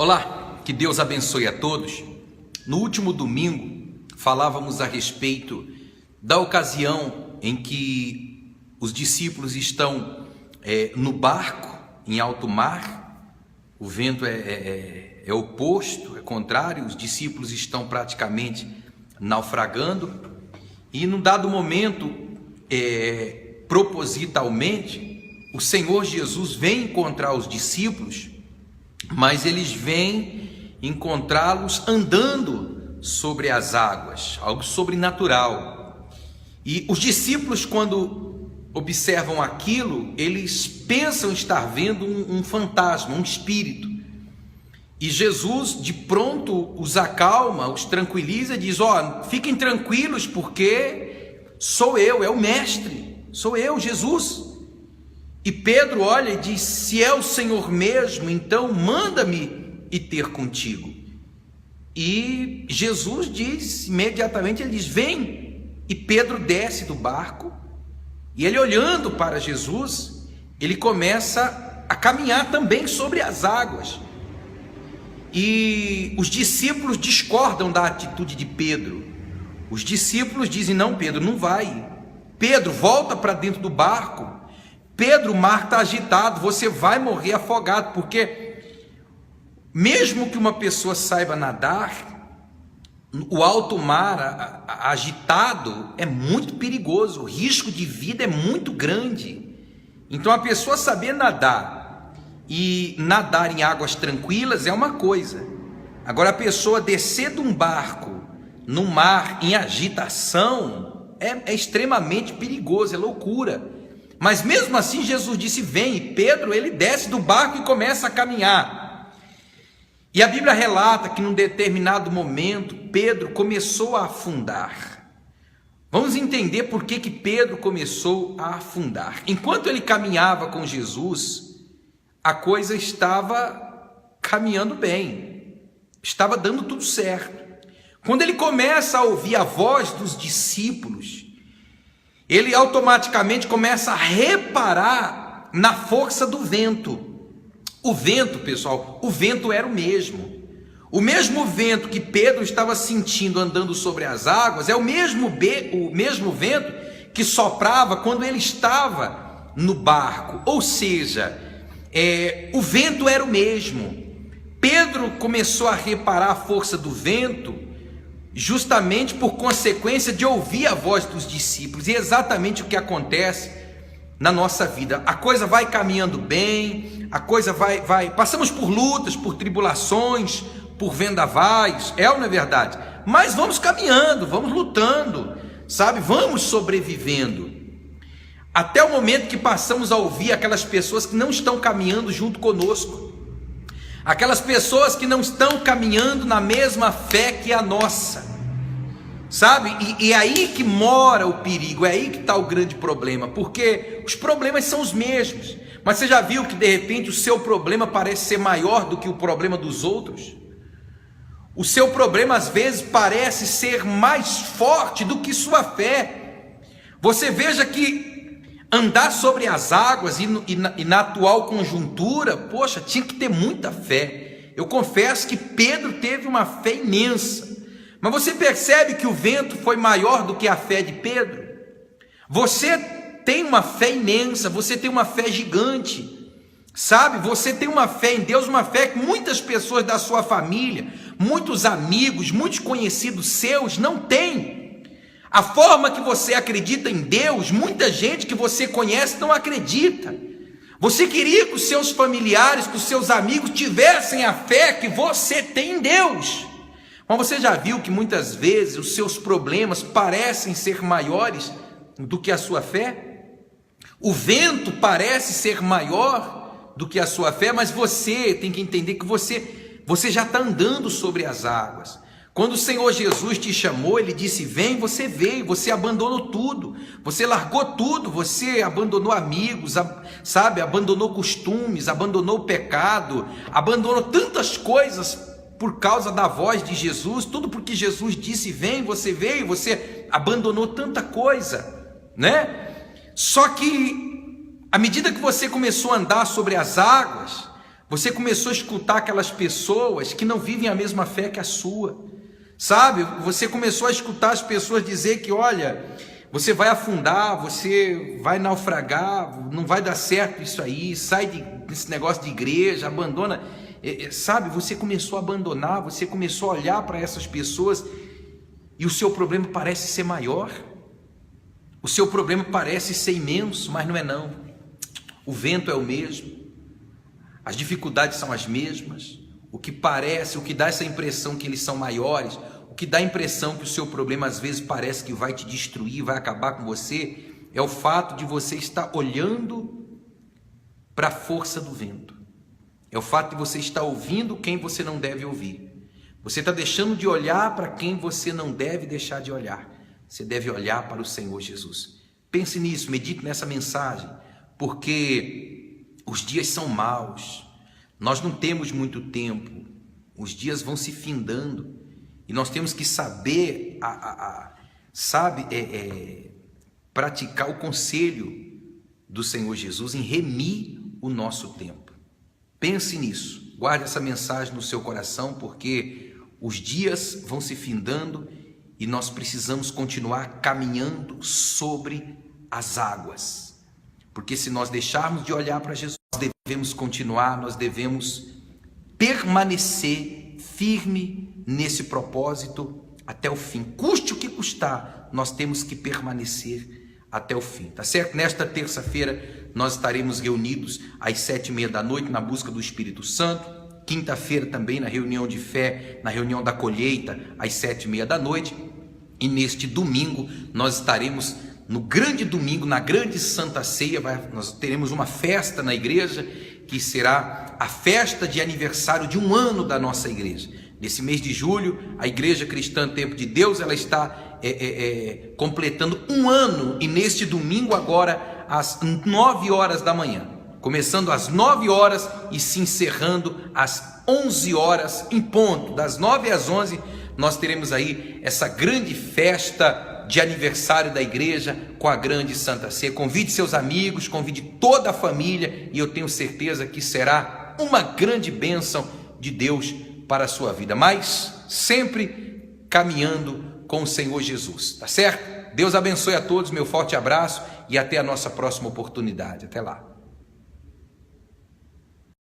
Olá, que Deus abençoe a todos. No último domingo, falávamos a respeito da ocasião em que os discípulos estão no barco, em alto mar. O vento é oposto, é contrário, os discípulos estão praticamente naufragando. E num dado momento, propositalmente, o Senhor Jesus vem encontrar os discípulos, mas eles vêm encontrá-los andando sobre as águas, algo sobrenatural. E os discípulos, quando observam aquilo, eles pensam estar vendo um fantasma, um espírito. E Jesus, de pronto, os acalma, os tranquiliza e diz: fiquem tranquilos, porque sou eu, é o Mestre, sou eu, Jesus. E Pedro olha e diz: se é o Senhor mesmo, então manda-me ir ter contigo. E Jesus diz, imediatamente ele diz: vem. E Pedro desce do barco, e ele, olhando para Jesus, ele começa a caminhar também sobre as águas. E os discípulos discordam da atitude de Pedro. Os discípulos dizem: não, Pedro, não vai. Pedro, volta para dentro do barco. Pedro, o mar está agitado, você vai morrer afogado, porque mesmo que uma pessoa saiba nadar, o alto mar agitado é muito perigoso, o risco de vida é muito grande. Então a pessoa saber nadar e nadar em águas tranquilas é uma coisa. Agora a pessoa descer de um barco no mar em agitação é extremamente perigoso, é loucura. Mas mesmo assim Jesus disse: vem. E Pedro, ele desce do barco e começa a caminhar. E a Bíblia relata que num determinado momento Pedro começou a afundar. Vamos entender por que Pedro começou a afundar. Enquanto ele caminhava com Jesus, a coisa estava caminhando bem, estava dando tudo certo. Quando ele começa a ouvir a voz dos discípulos, ele automaticamente começa a reparar na força do vento. O vento, pessoal, o vento era o mesmo. O mesmo vento que Pedro estava sentindo andando sobre as águas é o mesmo vento que soprava quando ele estava no barco. Ou seja, o vento era o mesmo. Pedro começou a reparar a força do vento justamente por consequência de ouvir a voz dos discípulos. E é exatamente o que acontece na nossa vida. A coisa vai caminhando bem, a coisa vai, passamos por lutas, por tribulações, por vendavais, ou não é verdade? Mas vamos caminhando, vamos lutando, sabe? Vamos sobrevivendo. Até o momento que passamos a ouvir aquelas pessoas que não estão caminhando junto conosco. Aquelas pessoas que não estão caminhando na mesma fé que a nossa, sabe? E é aí que mora o perigo, é aí que está o grande problema, porque os problemas são os mesmos, mas você já viu que de repente o seu problema parece ser maior do que o problema dos outros? O seu problema às vezes parece ser mais forte do que sua fé. Você veja que andar sobre as águas e na atual conjuntura, poxa, tinha que ter muita fé. Eu confesso que Pedro teve uma fé imensa. Mas você percebe que o vento foi maior do que a fé de Pedro? Você tem uma fé imensa, você tem uma fé gigante, sabe? Você tem uma fé em Deus, uma fé que muitas pessoas da sua família, muitos amigos, muitos conhecidos seus não têm. A forma que você acredita em Deus, muita gente que você conhece não acredita. Você queria que os seus familiares, que os seus amigos tivessem a fé que você tem em Deus. Mas você já viu que muitas vezes os seus problemas parecem ser maiores do que a sua fé? O vento parece ser maior do que a sua fé, mas você tem que entender que você já está andando sobre as águas. Quando o Senhor Jesus te chamou, Ele disse: vem, você veio, você abandonou tudo, você largou tudo, você abandonou amigos, sabe, abandonou costumes, abandonou o pecado, abandonou tantas coisas por causa da voz de Jesus, tudo porque Jesus disse: vem, você veio, você abandonou tanta coisa, né? Só que à medida que você começou a andar sobre as águas, Você começou a escutar aquelas pessoas que não vivem a mesma fé que a sua. Sabe? Você começou a escutar as pessoas dizer que, olha, você vai afundar, você vai naufragar, não vai dar certo isso aí, sai desse negócio de igreja, abandona. Sabe? Você começou a abandonar, você começou a olhar para essas pessoas e o seu problema parece ser maior. O seu problema parece ser imenso, mas não é não. O vento é o mesmo. As dificuldades são as mesmas. O que parece, o que dá essa impressão que eles são maiores, o que dá a impressão que o seu problema às vezes parece que vai te destruir, vai acabar com você, é o fato de você estar olhando para a força do vento. É o fato de você estar ouvindo quem você não deve ouvir. Você está deixando de olhar para quem você não deve deixar de olhar. Você deve olhar para o Senhor Jesus. Pense nisso, medite nessa mensagem, porque os dias são maus. Nós não temos muito tempo, os dias vão se findando e nós temos que saber, praticar o conselho do Senhor Jesus em remir o nosso tempo. Pense nisso, guarde essa mensagem no seu coração, porque os dias vão se findando e nós precisamos continuar caminhando sobre as águas, porque se nós deixarmos de olhar para Jesus, nós devemos continuar, nós devemos permanecer firme nesse propósito até o fim. Custe o que custar, nós temos que permanecer até o fim, tá certo? Nesta terça-feira nós estaremos reunidos às 7h30 na busca do Espírito Santo. Quinta-feira também na reunião de fé, na reunião da colheita, às 7h30. E neste domingo nós estaremos no grande domingo, na grande Santa Ceia. Nós teremos uma festa na igreja, que será a festa de aniversário de 1 ano da nossa igreja. Nesse mês de julho, a Igreja Cristã Tempo de Deus, ela está completando 1 ano, e neste domingo agora, às 9 horas da manhã, começando às 9 horas e se encerrando às 11 horas em ponto, das 9 às 11, nós teremos aí essa grande festa de aniversário da igreja com a grande Santa Ceia. Convide seus amigos, convide toda a família, e eu tenho certeza que será uma grande bênção de Deus para a sua vida, mas sempre caminhando com o Senhor Jesus, tá certo? Deus abençoe a todos, meu forte abraço e até a nossa próxima oportunidade. Até lá.